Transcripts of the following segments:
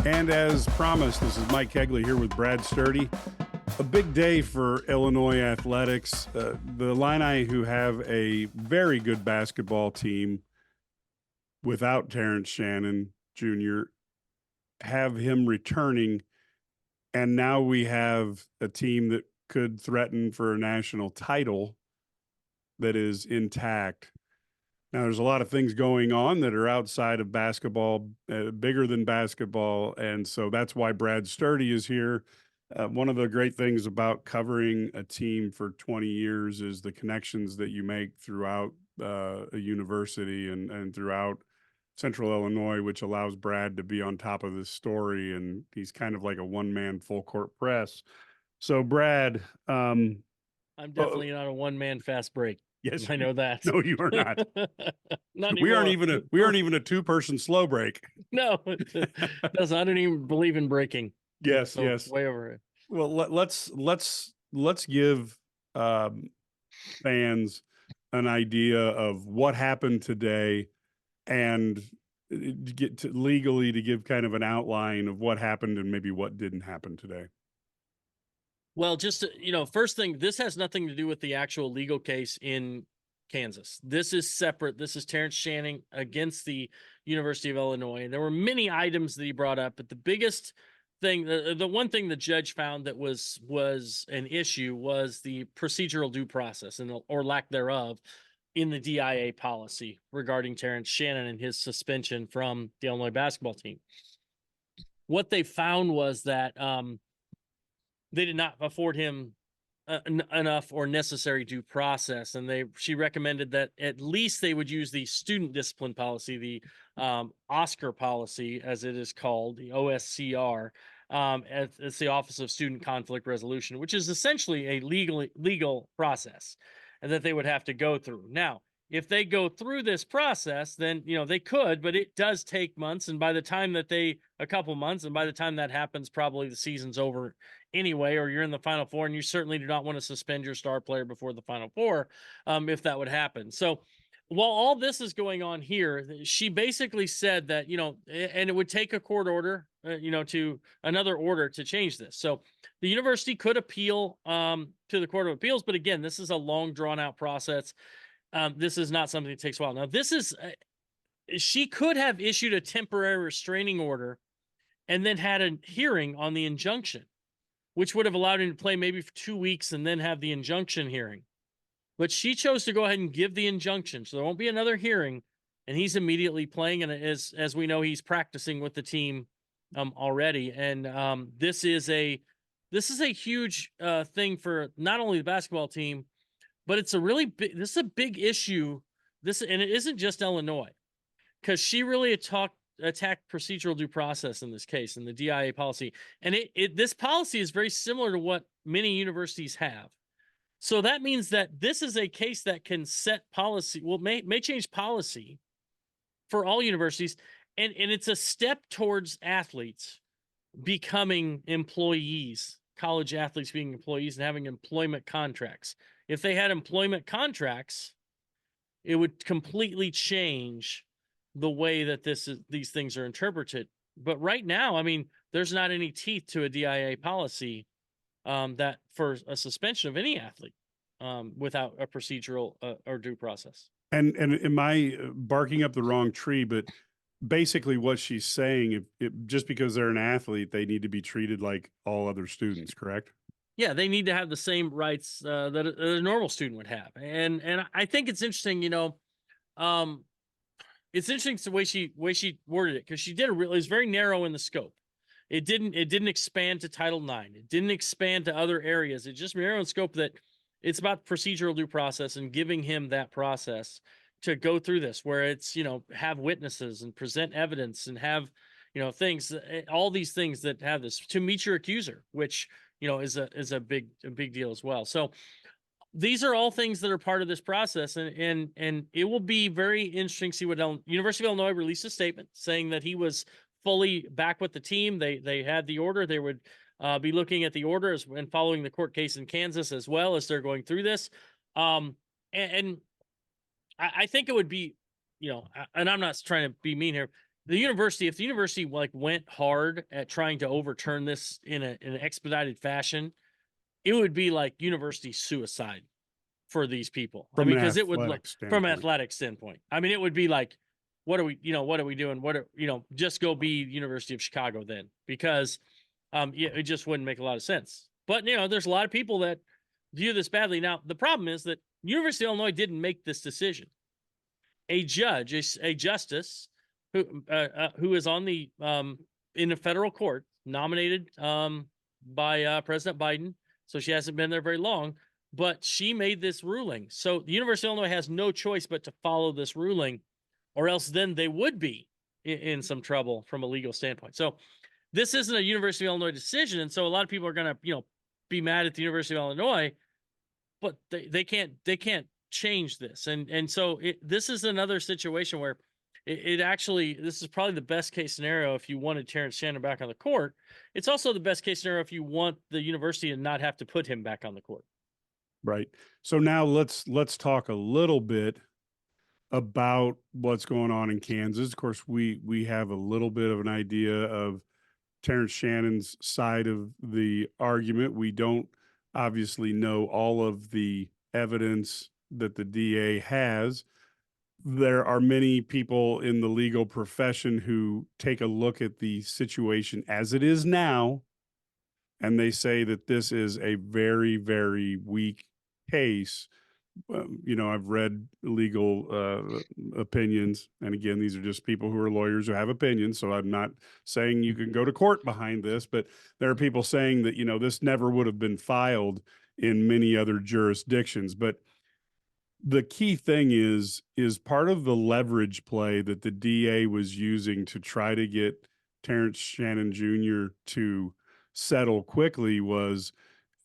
And as promised, this is Mike Cagley here with Brad Sturdy. A big day for Illinois athletics. The Illini, who have a very good basketball team without Terrence Shannon Jr., have him returning. And now we have a team that could threaten for a national title that is intact. Now, there's a lot of things going on that are outside of basketball, bigger than basketball. And so that's why Brad Sturdy is here. One of the great things about covering a team for 20 years is the connections that you make throughout a university and throughout Central Illinois, which allows Brad to be on top of this story. And he's kind of like a one-man full court press. So, Brad, I'm definitely not a one-man fast break. yes, I know that. No, you are not. Not we aren't anymore. even a two-person slow break. No, I don't even believe in breaking. Yes, So yes. way over it. Well, let's give fans an idea of what happened today, and get to legally to give kind of an outline of what happened and maybe what didn't happen today. Well, just first thing, this has nothing to do with the actual legal case in Kansas. This is separate. This is Terrence Shannon against the University of Illinois. And there were many items that he brought up, but the biggest thing, the one thing the judge found that was an issue was the procedural due process or lack thereof in the DIA policy regarding Terrence Shannon and his suspension from the Illinois basketball team. What they found was that they did not afford him enough or necessary due process, and she recommended that at least they would use the student discipline policy, the Oscar policy, as it is called, the OSCR, it's the Office of Student Conflict Resolution, which is essentially a legal process, and that they would have to go through. Now, if they go through this process, then they could, but it does take months, and by the time a couple months, and by the time that happens, probably the season's over anyway, or you're in the Final Four, and you certainly do not want to suspend your star player before the Final Four, if that would happen. So while all this is going on here, she basically said that, and it would take a court order, to another order to change this. So the university could appeal to the Court of Appeals, but again, this is a long drawn out process. This is not something that takes a while. Now, she could have issued a temporary restraining order and then had a hearing on the injunction, which would have allowed him to play maybe for 2 weeks and then have the injunction hearing. But she chose to go ahead and give the injunction, so there won't be another hearing, and he's immediately playing. And as we know, he's practicing with the team already. And this is a huge thing for not only the basketball team, but it's this is a big issue. And it isn't just Illinois, because she really attacked procedural due process in this case, in the DIA policy. And this policy is very similar to what many universities have. So that means that this is a case that can set policy, may change policy for all universities. And it's a step towards athletes becoming employees, college athletes being employees and having employment contracts. If they had employment contracts, it would completely change the way that these things are interpreted. But right now, there's not any teeth to a DIA policy that for a suspension of any athlete without a procedural or due process. And am I barking up the wrong tree? But basically what she's saying, just because they're an athlete, they need to be treated like all other students, correct? Yeah, they need to have the same rights that a normal student would have. And I think it's interesting, it's interesting the way she worded it, because she did it was very narrow in the scope. It didn't expand to Title IX. It didn't expand to other areas. It just narrowed in scope that it's about procedural due process and giving him that process to go through this, where it's, have witnesses and present evidence and have, things, all these things that have this, to meet your accuser, which, is a big deal as well. So these are all things that are part of this process, and it will be very interesting to see what University of Illinois released a statement saying that he was fully back with the team. They had the order. They would be looking at the order and following the court case in Kansas as well as they're going through this. And I think it would be, and I'm not trying to be mean here, the university, if the university like went hard at trying to overturn this in an expedited fashion, it would be like university suicide for these people. I from mean, an because it would look athletic from standpoint. athletic standpoint. I mean, it would be like, what are we, what are we doing? Just go be University of Chicago then, because yeah, it just wouldn't make a lot of sense. But there's a lot of people that view this badly. Now, the problem is that University of Illinois didn't make this decision. A judge, a justice who is on the in a federal court, nominated by President Biden, so she hasn't been there very long, but she made this ruling. So the University of Illinois has no choice but to follow this ruling, or else then they would be in some trouble from a legal standpoint. So this isn't a University of Illinois decision, and so a lot of people are going to be mad at the University of Illinois, but they can't change this. And so this is another situation where it actually, this is probably the best case scenario if you wanted Terrence Shannon back on the court. It's also the best case scenario if you want the university to not have to put him back on the court. Right. So now let's talk a little bit about what's going on in Kansas. Of course, we have a little bit of an idea of Terrence Shannon's side of the argument. We don't obviously know all of the evidence that the DA has. There are many people in the legal profession who take a look at the situation as it is now, and they say that this is a very, very weak case. I've read legal opinions, and again, these are just people who are lawyers who have opinions. So I'm not saying you can go to court behind this, but there are people saying that this never would have been filed in many other jurisdictions. But the key thing is part of the leverage play that the DA was using to try to get Terrence Shannon Jr. to settle quickly was,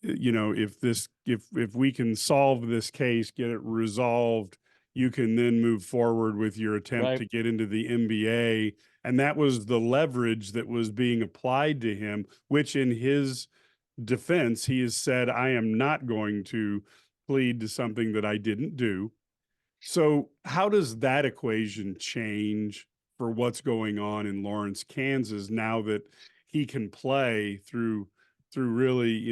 if we can solve this case, get it resolved, you can then move forward with your attempt to get into the NBA. And that was the leverage that was being applied to him, which in his defense, he has said, I am not going to plead to something that I didn't do. So how does that equation change for what's going on in Lawrence, Kansas, now that he can play through really,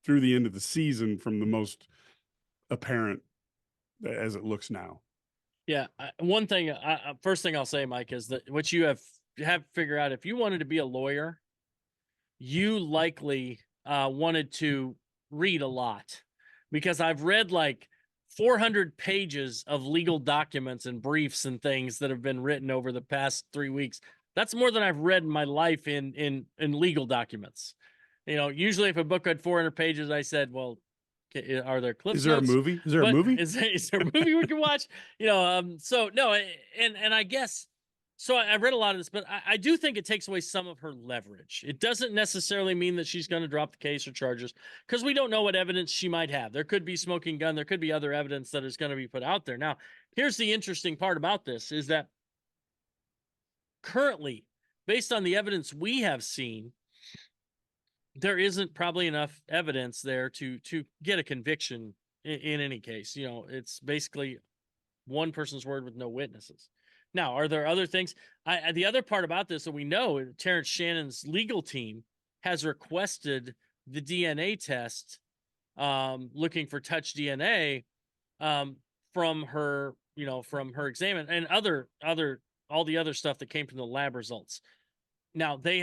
through the end of the season from the most apparent as it looks now? Yeah. One thing, first thing I'll say, Mike, is that what you have to figure out, if you wanted to be a lawyer, you likely wanted to read a lot, because I've read like 400 pages of legal documents and briefs and things that have been written over the past 3 weeks. That's more than I've read in my life in legal documents. Usually if a book had 400 pages, I said, well, are there clip notes? Is there a movie? Is there a movie? Is there a movie we can watch? So no, and I guess, so I read a lot of this, but I do think it takes away some of her leverage. It doesn't necessarily mean that she's going to drop the case or charges, because we don't know what evidence she might have. There could be smoking gun. There could be other evidence that is going to be put out there. Now, here's the interesting part about this is that currently, based on the evidence we have seen, there isn't probably enough evidence there to get a conviction in any case. It's basically one person's word with no witnesses. Now, are there other things? The other part about this that we know, Terrence Shannon's legal team has requested the DNA test, looking for touch DNA from her, from her exam and all the other stuff that came from the lab results. Now they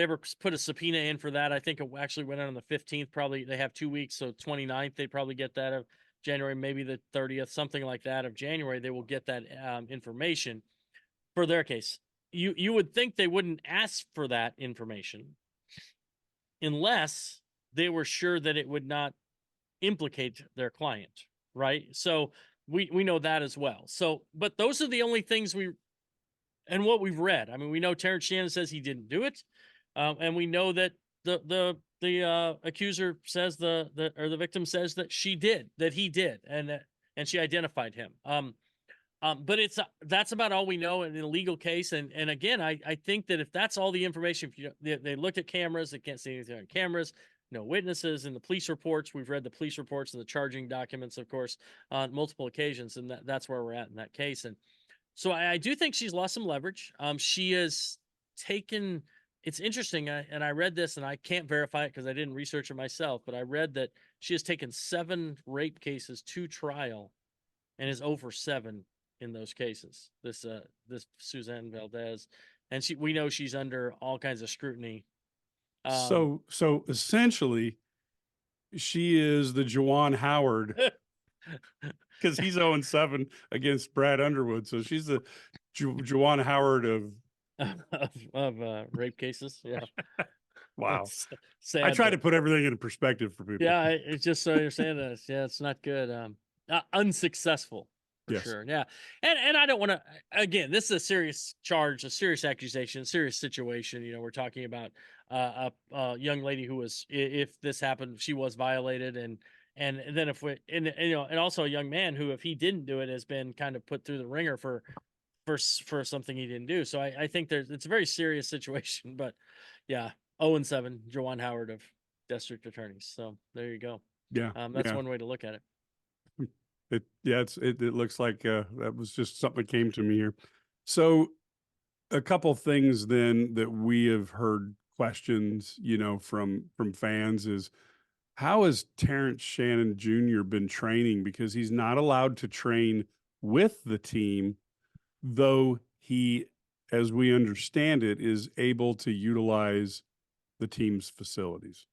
were put a subpoena in for that. I think it actually went out on the 15th. Probably they have 2 weeks, so 29th they probably get that of January, maybe the 30th, something like that of January. They will get that information for their case. You would think they wouldn't ask for that information unless they were sure that it would not implicate their client, right? So we know that as well. So, but those are the only things and what we've read. I mean, we know Terrence Shannon says he didn't do it, and we know that the accuser says the victim says that he did, and she identified him. But that's about all we know in a legal case. And again, I think that if that's all the information, if they looked at cameras, they can't see anything on cameras, no witnesses, and the police reports. We've read the police reports and the charging documents, of course, on multiple occasions, and that's where we're at in that case. And So I do think she's lost some leverage. She has taken. It's interesting, and I read this, and I can't verify it because I didn't research it myself. But I read that she has taken 7 rape cases to trial, and is over 7 in those cases. This Suzanne Valdez, and we know she's under all kinds of scrutiny. So essentially, she is the Juwan Howard because he's 0-7 against Brad Underwood. So she's the Juwan Howard of rape cases. Yeah. wow. That's sad. I try to put everything in perspective for people. Yeah, it's just so you understand this. Yeah, it's not good. Unsuccessful for Yes. sure. Yeah, and I don't want to. Again, this is a serious charge, a serious accusation, serious situation. You know, we're talking about a young lady who was, if this happened, she was violated, and then if we, and you know, and also a young man who, if he didn't do it, has been kind of put through the ringer for something he didn't do. So I think it's a very serious situation. But yeah, 0-7, Jawan Howard of district attorneys. So there you go. Yeah. That's one way to look at it. It looks like that was just something that came to me here. So a couple things then that we have heard questions, you know, from fans is, how has Terrence Shannon Jr. been training? Because he's not allowed to train with the team, though he, as we understand it, is able to utilize the team's facilities.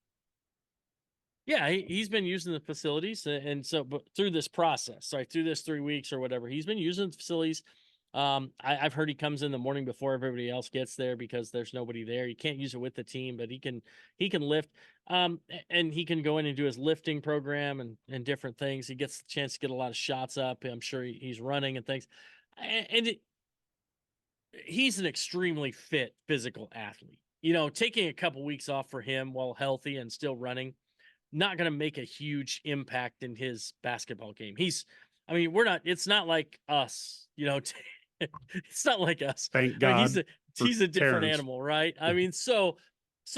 Yeah, he's been using the facilities, and so but through this process, through this 3 weeks or whatever, he's been using the facilities. I've heard he comes in the morning before everybody else gets there because there's nobody there. You can't use it with the team, but he can lift. And he can go in and do his lifting program and different things. He gets the chance to get a lot of shots up. I'm sure he's running and things, and he's an extremely fit physical athlete. You know, taking a couple weeks off for him while healthy and still running, not going to make a huge impact in his basketball game. It's not like us, you know, it's not like us. Thank God. He's a different Terrence. animal, right? I mean, so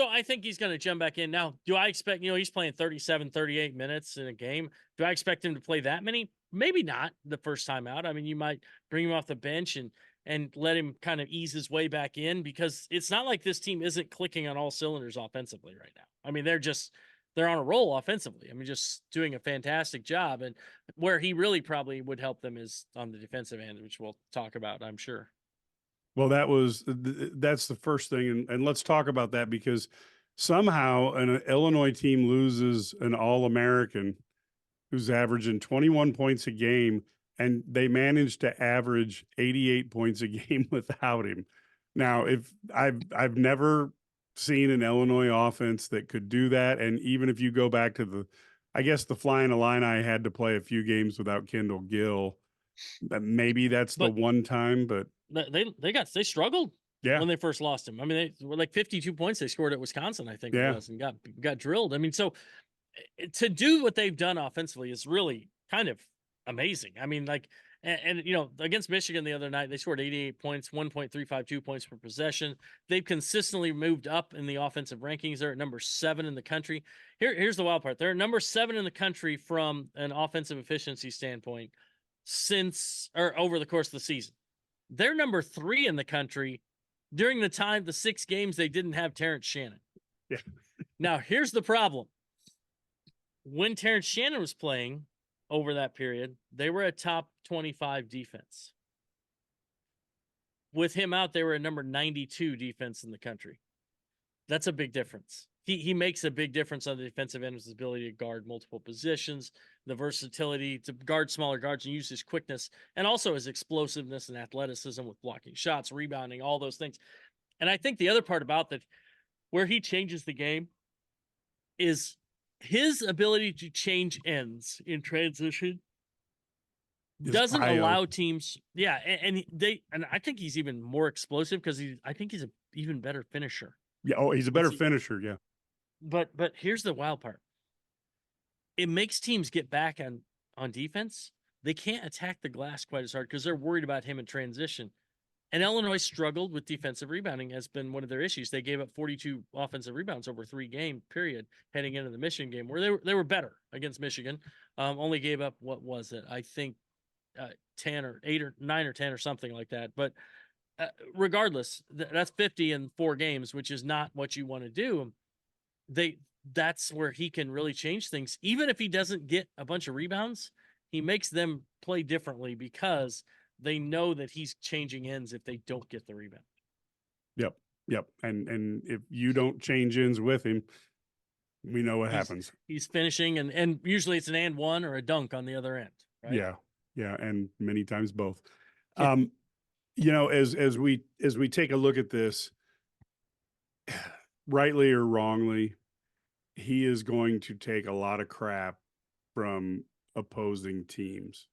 I think he's going to jump back in. Now, do I expect, you know, he's playing 37, 38 minutes in a game. Do I expect him to play that many? Maybe not the first time out. I mean, you might bring him off the bench and let him kind of ease his way back in, because it's not like this team isn't clicking on all cylinders offensively right now. I mean, they're on a roll offensively. I mean, just doing a fantastic job. And where he really probably would help them is on the defensive end, which we'll talk about, I'm sure. Well, that's the first thing. And let's talk about that, because somehow an Illinois team loses an All-American who's averaging 21 points a game, and they managed to average 88 points a game without him. Now, if I've never seen an Illinois offense that could do that. And even if you go back to I guess the Flying Illini had to play a few games without Kendall Gill. Maybe that's the one time, but they struggled when they first lost him. I mean, they were like 52 points they scored at Wisconsin, I think it was, and got drilled. I mean, so to do what they've done offensively is really kind of amazing. I mean, like, and you know, against Michigan the other night, they scored 88 points, 1.352 points per possession. They've consistently moved up in the offensive rankings. They're at number 7 in the country. Here's the wild part. They're number 7 in the country from an offensive efficiency standpoint over the course of the season. They're number 3 in the country during the 6 games they didn't have Terrence Shannon. Yeah. Now, here's the problem. When Terrence Shannon was playing over that period, they were a top 25 defense. With him out, they were a number 92 defense in the country. That's a big difference. He makes a big difference on the defensive end with his ability to guard multiple positions, the versatility to guard smaller guards and use his quickness, and also his explosiveness and athleticism with blocking shots, rebounding, all those things. And I think the other part about that, where he changes the game, is his ability to change ends in transition doesn't allow teams. Yeah. And I think he's even more explosive because I think he's an even better finisher. Yeah. Oh, he's a better finisher. Yeah. But here's the wild part. It makes teams get back on defense. They can't attack the glass quite as hard because they're worried about him in transition. And Illinois struggled with defensive rebounding, has been one of their issues. They gave up 42 offensive rebounds over 3-game period heading into the Michigan game, where they were better against Michigan. Only gave up, what was it? I think 10 or 8 or 9 or 10 or something like that. But regardless, that's 50 in 4 games, which is not what you want to do. That's where he can really change things. Even if he doesn't get a bunch of rebounds, he makes them play differently because they know that he's changing ends if they don't get the rebound. Yep. Yep. And if you don't change ends with him, we know what happens. He's finishing, and usually it's an and one or a dunk on the other end. Right? Yeah. Yeah. And many times both. Yeah. You know, as we take a look at this, rightly or wrongly, he is going to take a lot of crap from opposing teams.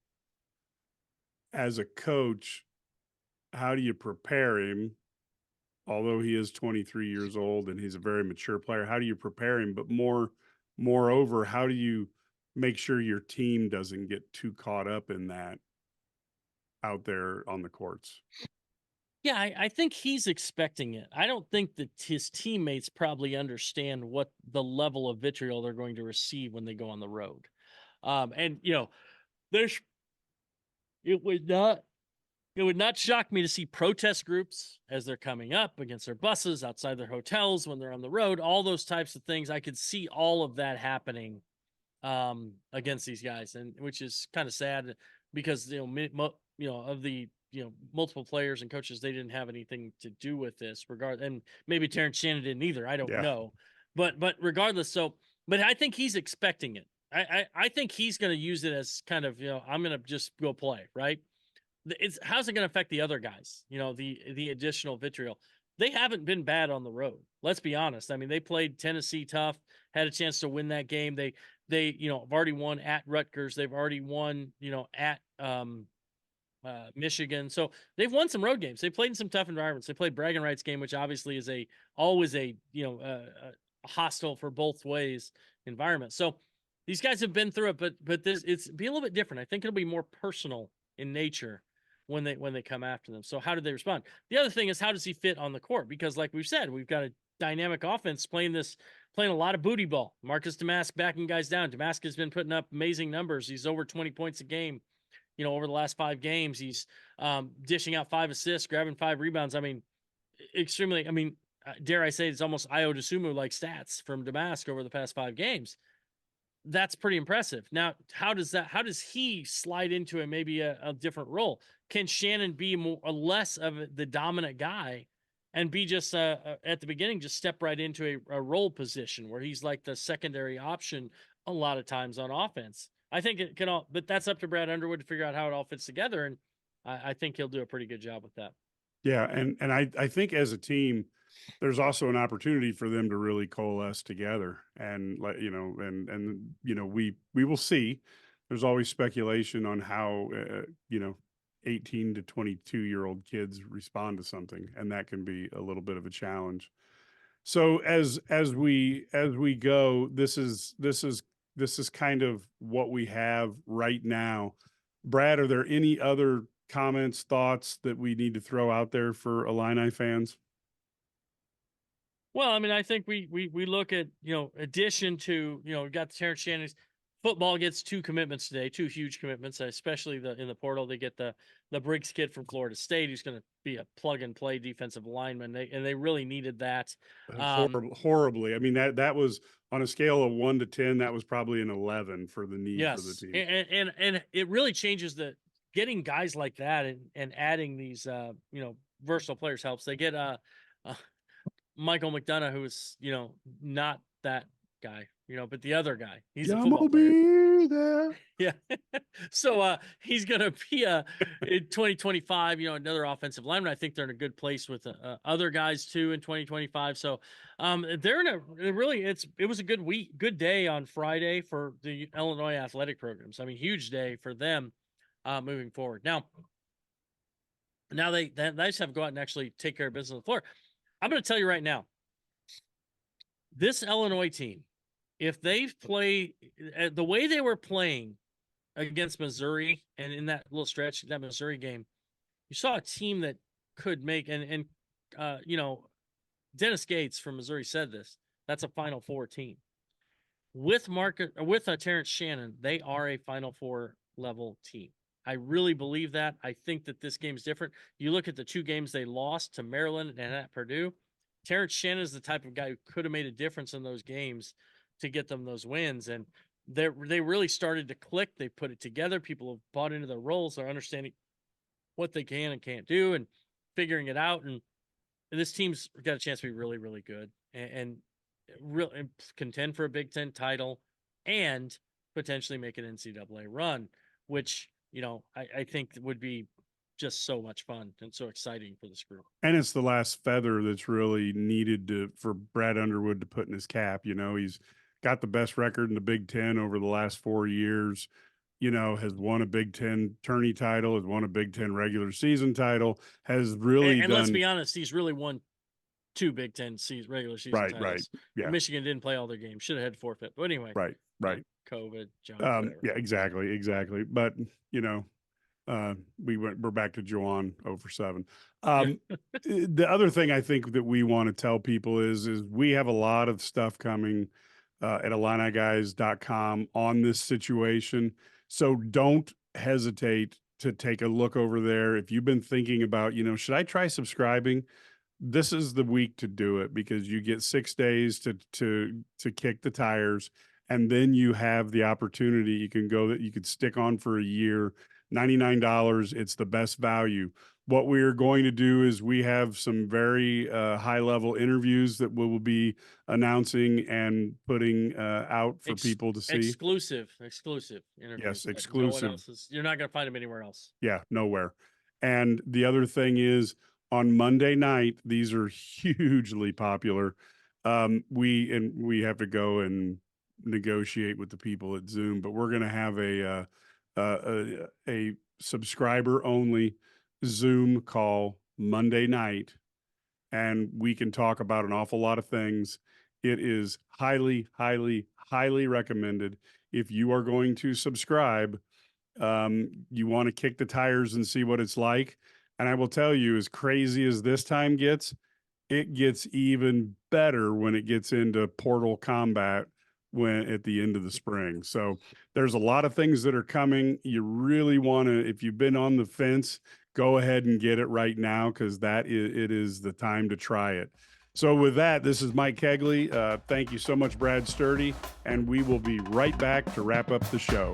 As a coach, how do you prepare him? Although he is 23 years old and he's a very mature player, how do you prepare him? But moreover, how do you make sure your team doesn't get too caught up in that out there on the courts? Yeah, I think he's expecting it. I don't think that his teammates probably understand what the level of vitriol they're going to receive when they go on the road. And you know, there's it would not shock me to see protest groups as they're coming up against their buses, outside their hotels, when they're on the road, all those types of things. I could see all of that happening against these guys, and which is kind of sad because of the multiple players and coaches, they didn't have anything to do with this regard, and maybe Terrence Shannon didn't either. I don't know, but regardless, but I think he's expecting it. I think he's going to use it as kind of, I'm going to just go play, right? How's it going to affect the other guys? The additional vitriol. They haven't been bad on the road. Let's be honest. I mean, they played Tennessee tough, had a chance to win that game. They have already won at Rutgers. They've already won, at Michigan. So they've won some road games. They played in some tough environments. They played bragging rights game, which obviously is always a hostile for both ways environment. So these guys have been through it, but it's be a little bit different. I think it'll be more personal in nature when they come after them. So how do they respond? The other thing is, how does he fit on the court? Because like we've said, we've got a dynamic offense playing a lot of booty ball. Marcus Damask backing guys down. Damask has been putting up amazing numbers. He's over 20 points a game. Over the last 5 games, he's dishing out 5 assists, grabbing 5 rebounds. I mean, extremely. I mean, dare I say, it's almost Io DeSumo like stats from Damask over the past 5 games. That's pretty impressive. Now, how does he slide into maybe a different role? Can Shannon be more or less of the dominant guy and be just at the beginning, just step right into a role position where he's like the secondary option a lot of times on offense? I think it can all, but that's up to Brad Underwood to figure out how it all fits together. And I think he'll do a pretty good job with that. Yeah. And I think as a team, there's also an opportunity for them to really coalesce together, and we will see. There's always speculation on how 18 to 22-year-old kids respond to something, and that can be a little bit of a challenge. So as we go, this is kind of what we have right now. Brad, are there any other comments, thoughts that we need to throw out there for Illini fans? Well, I mean, I think we look at, addition to, we've got the Terrence Shannon's. Football gets 2 commitments today, 2 huge commitments, especially in the portal. They get the Briggs kid from Florida State, who's going to be a plug and play defensive lineman. And they really needed that. Horribly. I mean, that was on a scale of 1 to 10, that was probably an 11 for the need for the team. And it really changes getting guys like that and adding these, versatile players helps. They get Michael McDonough, who is, not that guy, but the other guy. He's a football player. There. Yeah. So he's gonna be in 2025, another offensive lineman. I think they're in a good place with other guys too in 2025. So they're in it was a good day on Friday for the Illinois athletic programs. I mean, huge day for them moving forward. Now they just have to go out and actually take care of business on the floor. I'm going to tell you right now, this Illinois team, if they play the way they were playing against Missouri and in that little stretch, that Missouri game, you saw a team that could make, and Dennis Gates from Missouri said this, that's a Final Four team. With Terrence Shannon, they are a Final Four level team. I really believe that. I think that this game's different. You look at the 2 games they lost to Maryland and at Purdue. Terrence Shannon is the type of guy who could have made a difference in those games to get them those wins. And they really started to click. They put it together. People have bought into their roles. They're understanding what they can and can't do and figuring it out. And this team's got a chance to be really, really good and contend for a Big Ten title and potentially make an NCAA run, which, I think would be just so much fun and so exciting for this group. And it's the last feather that's really needed for Brad Underwood to put in his cap. He's got the best record in the Big Ten over the last 4 years, has won a Big Ten tourney title, has won a Big Ten regular season title, has really and done. Let's be honest, he's really won 2 Big Ten regular season titles. Right. Yeah. Michigan didn't play all their games. Should have had forfeit. But anyway. Right. COVID, junk, yeah, exactly. But, we're back to Juwan 0-for-7. The other thing I think that we want to tell people is we have a lot of stuff coming at IlliniGuys.com on this situation. So don't hesitate to take a look over there. If you've been thinking about, should I try subscribing? This is the week to do it because you get 6 days to kick the tires. And then you have the opportunity. You could stick on for a year, $99. It's the best value. What we're going to do is we have some very high level interviews that we will be announcing and putting out for people to see. Exclusive interviews. Yes, exclusive. No one else you're not going to find them anywhere else. Yeah, nowhere. And the other thing is on Monday night, these are hugely popular. We have to go and negotiate with the people at Zoom, but we're going to have a subscriber only Zoom call Monday night, and we can talk about an awful lot of things. It is highly, highly, highly recommended. If you are going to subscribe, you want to kick the tires and see what it's like. And I will tell you, as crazy as this time gets, it gets even better when it gets into Portal Combat at the end of the spring. So there's a lot of things that are coming. You really want to, if you've been on the fence, go ahead and get it right now because it is the time to try it. So with that, this is Mike Cagley. Thank you so much, Brad Sturdy, and we will be right back to wrap up the show.